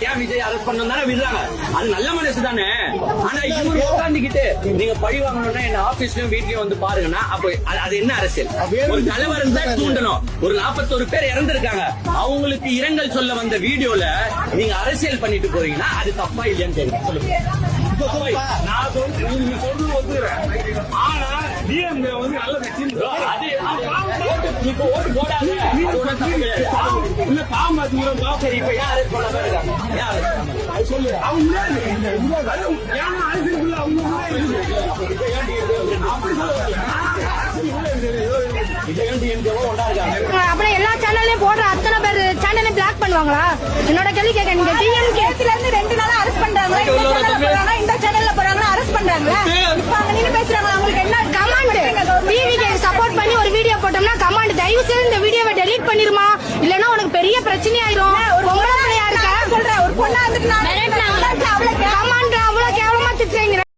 ஏன் விஜய் அரெஸ்ட் பண்ணணும் தானே விடுறாங்க. அது நல்ல மனசு தானே. ஆனா இவரு உட்காந்துக்கிட்டு நீங்க பழி வாங்கணும்னா என்ன ஆபீஸ்லயும் வீட்லயும் வந்து பாருங்கன்னா அப்ப அது என்ன அரசியல்? ஒரு தலைவர் இருந்தா தூண்டணும். ஒரு 41 பேர் இறந்திருக்காங்க. அவங்களுக்கு இரங்கல் சொல்ல வந்த வீடியோல நீங்க அரசியல் பண்ணிட்டு போறீங்கன்னா அது தப்பா இல்லையான்னு தெரியும். சொல்லுங்க. நான் சொல்றது ஒத்துக்கிறேன். ஆனா டிஎம்கே வந்து நல்ல இப்ப ஓட்டு போடாது இல்ல காமராஜ் சரி இப்ப யார் அரெஸ்ட் பண்ணாம இருக்காங்க சொல்லு. அவங்க அரசியலுக்குள்ள அவங்க அப்புறம் எல்லா சேனல்லையும் போடுற அத்தனை பேர் சேனலையும் பிளாக் பண்ணுவாங்களா? என்னோட கேள்வி கேட்க நீங்க டிஎம்கேல இருந்து 2 நாளா அரெஸ்ட் பண்றாங்களா? இந்த சேனல்ல போறாங்களா அரெஸ்ட் பண்றாங்களா? இப்ப அங்க நின்னு பேசுறாங்க. அவங்களுக்கு என்ன கமாண்ட்? டிவிக்கு சப்போர்ட் பண்ணி ஒரு வீடியோ போட்டோம்னா கமாண்ட் தயவு செய்து இந்த வீடியோவை டெலீட் பண்ணிருமா, இல்லன்னா உனக்கு பெரிய பிரச்சனை ஆயிரும். பொம்பளை பிள்ளையா இருக்க சொல்ற ஒரு பொண்ணா வந்துட்டு